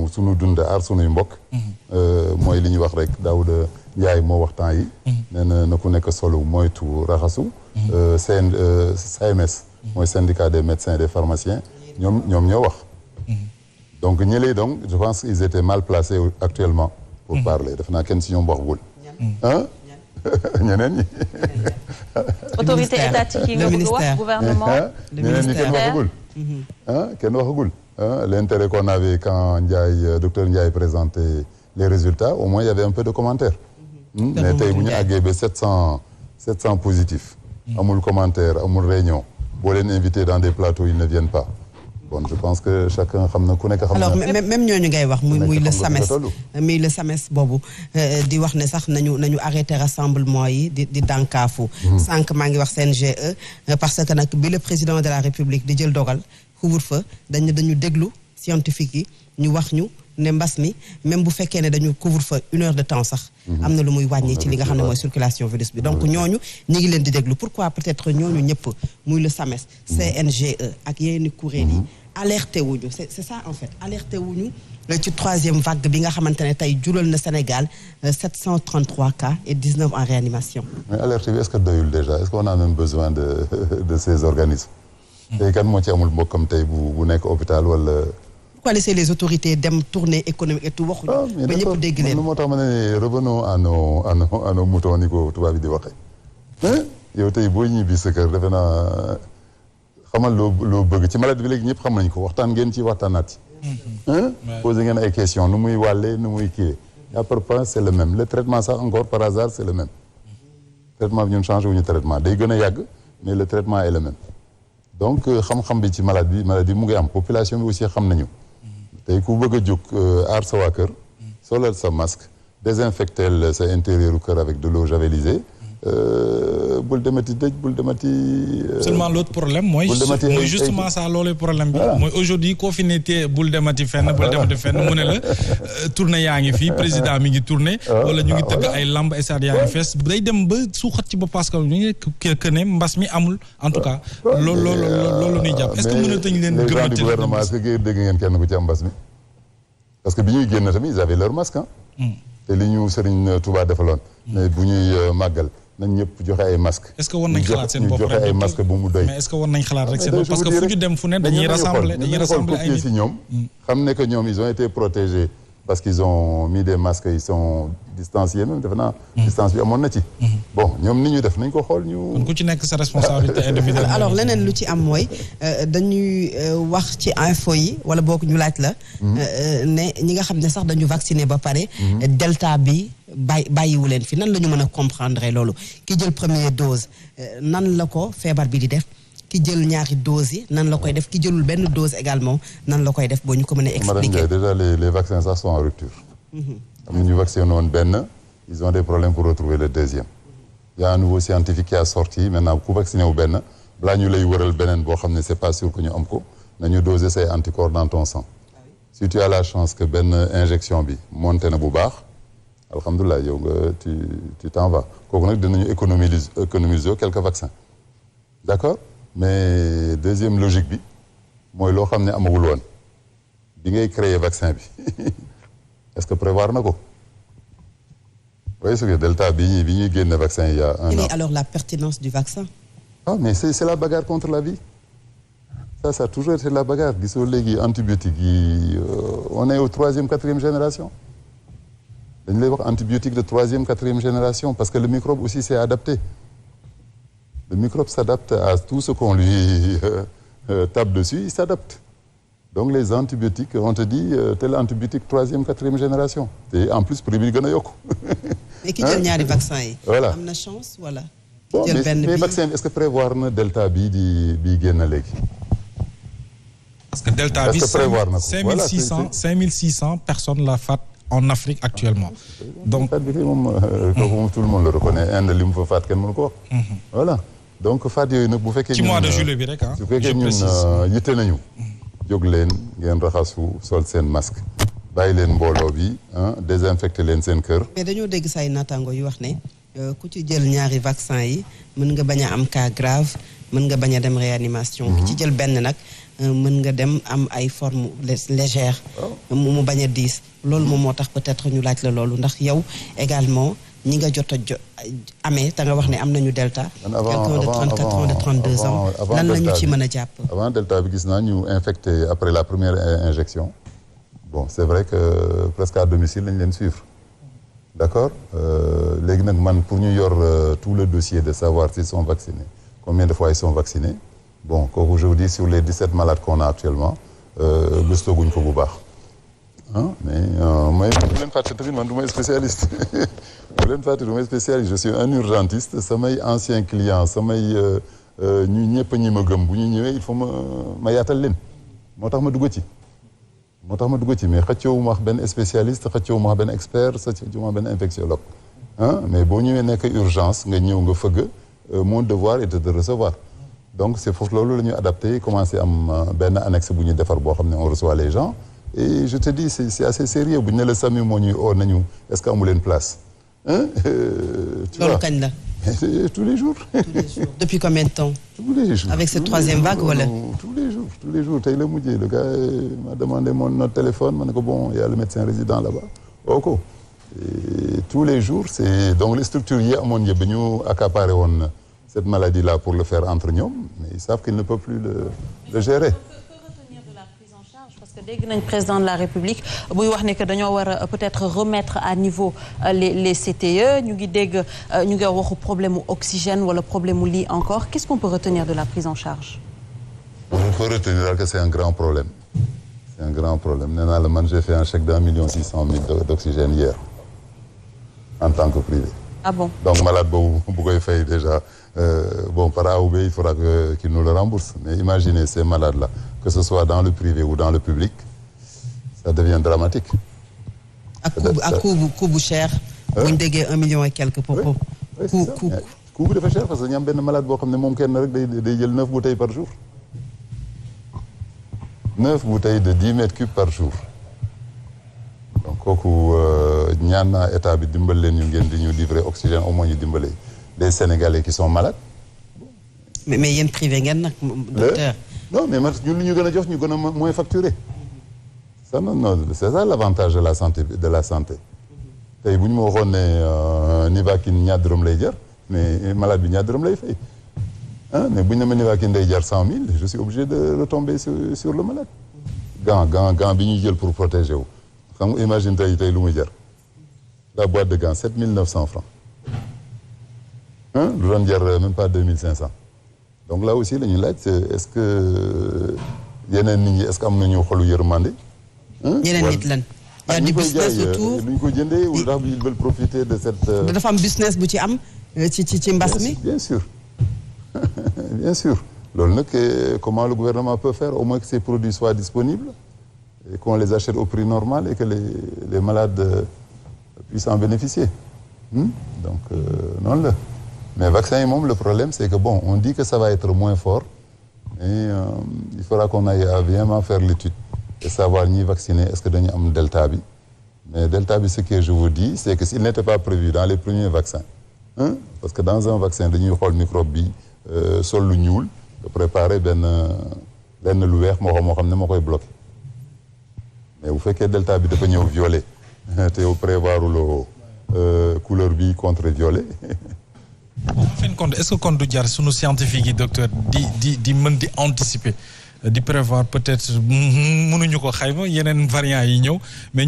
sunu dund aar sunuy mbokk. mooy li ñuy wax rek Daouda Ndiaye moo wax temps yi. nee na ku nekk solo moytu raxasu. CMS. mooy syndicat des médecins et des pharmaciens ñoom ñoo wax. donc ñëlee donc je pense qu'ils étaient mal placés actuellement. pour parler def naa kenn si ñoom waxagul. ñeneen ñi. autorité étatique yi nga bëgg wax gouvernement. ñeneen ñi kenn waxagul. kenn waxagul. L'intérêt qu'on avait quand docteur Ndiaye présentait les résultats au moins il y avait un peu de commentaires. mais tey bu ñu àggee ba 700 positifs. amul commentaire amul réunion boo leen invité dans des plateaux ils ne viennent pas. bon je pense que chacun xam na ku nekk xam na. alors même ñooñu ngay wax muy le SAMES boobu di wax ne sax nañu arrêté rassemblement yi di dànkaafu. sànq maa ngi wax CNGE parce que nag bi le président de la République di jël dogal couvre-feu dañu déglu scientifique yi ñu wax ñu ne mbas mi même bu fekkee ne dañu couvre-feu 1 heure de temps sax. am na lu muy wàññi ci li nga xam ne mooy circulation virus bi donc ñooñu ñu ngi leen di déglu pourquoi peut-être ñooñu ñëpp muy le SAMES CNGE ak yenn kuréel yi. alerté wuñu c'est ça en fait alerté wuñu ci 3e vague bi nga xamante ne tey jural na Sénégal 733 cas et 19 en réanimation. mais alerte bi est-ce que doyul déjà est-ce qu'on a même besoin de ces organismes. tey kan moo ci amul mbokkam tey bu nekk hôpital wala. pourquoi laisser les autorités dem tournée économique et tout waxuñu. ba ñëpp dégg leen moo tax ma ne revenons à nos moutons ni ko tubaab bi di waxee. yow tey boo ñibbi sa kër defe naa. xamal loo bëgg ci maladie bi léegi ñëpp xam nañ ko waxtaan ngeen ci waxtaanaat ci. posé ngeen ay questions nu muy wàllee nu muy kiiwee. à peu près c'est le même le traitement sax encore par hasard c'est le même. traitement bi ñun changé wuñu traitement day gën a yàgg mais le traitement est le même. donc xam-xam bi ci maladie mu ngi am population bi aussi xam nañu. tey ku bëgg a jóg aar sa waa kër. solal sa masque désinfecter sa intérieur kër avec de l'eau javelisée. bul demati dëj bul demati. seulement l'autre problème mooy justement ça loolu problème bi. mooy aujourd'hui koo fi ne te bul demati fenn bul demati fenn mu ne la tournée yaa ngi fii président mi ngi tourné. wala ñu ngi tëgg ay lamb stade yaa ngi fees day dem ba suuxat ci ba parce que ñu ngi que ne mbas mi amul en tout cas. loolu ñuy jàpp est-ce que mënatuñ leen gëmati. les gens du gouvernement est-ce que dégg ngeen kenn ku ci am mbas mi. parce que bi ñuy génn tamit ils avaient leur masque te li ñu Serigne Touba defaloon. mais bu ñuy màggal. nañ ñëpp joxe ay masques. est-ce que war nañ xalaat seen bopp rek joxe ay masques bu mu doy. mais est-ce que war nañ xalaat rek seen bopp parce que fu ñu dem fu ne dañuy rassembler ay nit ci ñoom. xam ne que ñoom ils ont été protégés parce qu'ils ont mis des masques ils sont distanciés même defe naa. distance bi amoon na ci. bon ñoom ni ñu def nañ ko xool ñu. kon ku ci nekk sa responsabilité individuelle. alors leneen lu ci am mooy dañuy wax ci info yi wala boog ñu laaj la. ne ñi nga xam ne sax dañu vacciné ba pare. delta bi. bàyyiwu leen fi nan la ñu mën a comprendre loolu ki jël première dose nan la ko feebar bi di def ki jël ñaari doses yi nan la koy def ki jëlul benn dose également nan la koy def boo ñu ko mën a expliquer. déjà les vaccins sax sont en rupture. am na ñu vacciné woon benn ils ont des problèmes pour retrouver le deuxième. il y a un nouveau scientifique qui a sorti maintenant ku vacciné wu benn balaa ñu lay wëral beneen boo xam ne c'est pas sûr que ñu am ko nañu doser say anticorps dans ton sang. si tu as la chance que benn injection bi monté na bu baax. alhamdulilah yow nga tu t'en vas kooku nag dinañu économiser quelques vaccins d'accord mais deuxième logique bi mooy loo xam ne amagul woon bi ngay créer vaccin bi est-ce que prévoir na ko oui c'est que delta bi ñuy génne vaccin il y a un an. Quelle est alors la pertinence du vaccin. mais c'est la bagarre contre la vie ça a toujours été la bagarre gisoo léegi antibiotiques yi on est au 3e 4e génération. dañu lay wax antibiotique de 3e 4e génération parce que le microbe aussi s'est adapté le microbe s'adapte à tout ce qu'on lui tape dessus il s'adapte donc les antibiotiques on te dit tel antibiotique 3e 4e génération te en plus prix bi gën a yokku. mais ki jël ñaari vaccin yi. voilà am na chance wala. bon mais vaccin bi est-ce que prévoir na delta bii génn léegi. parce que delta bi 5600 personnes la faat. en Afrique actuellement. donc faat bi moom tout le monde le reconnaît Inde li mu fa faat kenn mënu ko wax. voilà donc faat yooyu nag bu fekkee. ci mois de juillet bi rek su fekkee ñun yitte nañu. jóg leen ngeen raxasu sol seen masque. bàyyi leen mbooloo bi désinfecté leen seen kër. mais dañoo dégg say naataango yu wax ne ku ci jël ñaari vaccin yi mën nga bañ a am cas grave mën nga bañ a dem réanimation. ki ci jël benn nag mën nga dem am ay forme légère mu bañ a diis loolu moom moo tax peut-être ñu laaj la loolu ndax yow également ñi nga jot a amee te nga wax ne am nañu delta quelqu'un de 34 ans de 32 ans lan la ñu ci mën a jàpp avant delta bi gis naa ñu infecté après la première injection bon c'est vrai que presque à domicile lañ leen suivre d'accord léegi nag man pour ñu yor tout le dossier de savoir s'ils sont vaccinés combien de fois ils sont vaccinés bon kooku je vous dis sur les 17 malades qu'on a actuellement gëstooguñ ko bu baax mais mooy bu leen fàtte tamit man du may spécialiste bu leen fàtte du may spécialiste je suis un urgentiste samay anciens clients samay ñu ñëpp ñi ma gëm bu ñu ñëwee il faut ma yaatal leen moo tax ma dugg ci mais xëccoowu ma wax benn spécialiste xëccoowu ma wax benn expert xëccoowu ma benn infectiologue mais boo ñëwee nekk urgence nga ñëw nga fëgg mon devoir est de te recevoir donc c'est foofu loolu la ñu adapté commencé am benn annexe bu ñu defar boo xam ne on reçoit les gens et je te dis c'est assez sérieux bu ñu ne la SAMU moo ñuy oo nañu est-ce que amu leen place tu vois loolu kañ la tous les jours depuis combien de temps tous les jours avec cette troisième vague wala tous les jours tey la mujjee le gars m'a demandé notre téléphone ma ne ko bon il y a le médecin résident là-bas ok et tous les jours c'est donc les structures yi amoon yëpp ñu accaparé woon cette maladie-là pour le faire entre ñoom mais ils savent qu'ils ne peuvent plus le gérer. Parce que dégg nañ président de la République buy wax ne que dañoo war a peut-être remettre à niveau les CTE ñu ngi dégg ñu ngi waxu problème mu oxygène wala problème mu lit encore qu'est-ce qu'on peut retenir de la prise en charge. On peut retenir que c'est un grand problème. C'est un grand problème nee naa la man j'ai fait un chèque d'1,6 million d'oxygène hier en tant que privé. Ah bon? Donc malade boobu bu koy fay déjà bon par A ou B il faudra qu'il nous le rembourse mais imaginez ces malades-là que ce soit dans le privé ou dans le public ça devient dramatique. ak coût bu cher. bu ñu déggee 1 million et quelques pour coût bi dafa cher parce que ñu am benn malade boo xam ne moom kenn rek day jël 9 bouteilles par jour 9 bouteilles de 10 mètres cubes par jour. donc kooku ñaan naa état bi dimbal leen ñu ngeen di ñu livrer oxygène au moins ñu dimbale les Sénégalais qui sont malades. mais yéen privé ngeen nag docteur. non mais man ñun li ñu gën a jox ñu gën a moins facturé. ça non c'est ça l'avantage de la santé tey bu ñu ma waxoon ne Nivaquine ñaar dërëm lay jar mais malade bi ñaar dërëm lay fay mais bu ñu ne ma Nivaquine day jar 100 000 je suis obligé de retomber sur le malade. gant bi ñuy jël pour protéger wu. xam nga imagine tey lu muy jar la boîte de gants 7 900 francs lu doon jar même pas 2 500 donc là aussi la ñuy laaj est-ce que yeneen nit ñi est-ce que am nañu xolu yërmande. yeneen nit lan. y a du business autour lu ñu ko jëndee ou ndax ils veulent profiter de cette. dafa am business bu ci am ci mbas mi. bien sûr bien sûr loolu nag comment le gouvernement peut faire au moins que ces produits soient disponibles. Et qu'on les achète au prix normal et que les malades puissent en bénéficier. Donc, non là. Mais vaccin yi moom le problème c'est que bon on dit que ça va être moins fort mais il faudra qu'on aille à vraiment faire l'étude et savoir ñi vacciner est-ce que dañu am delta bi mais delta bi ce que je vous dis c'est que s'il n'était pas prévu dans les premiers vaccins parce que dans un vaccin dañuy xool microbe bi sol lu ñuul de préparer benn lu weex moo xam ne moo koy bloqué mais bu fekkee delta bi dafa ñëw violet te yow prévoiruloo couleur bi contre violet. en fin de compte est-ce que kon du jar sunu scientifique yi docteur di mën di anticiper di prévoir peut-être mënuñu ko xayma yeneen variants yi ñëw mais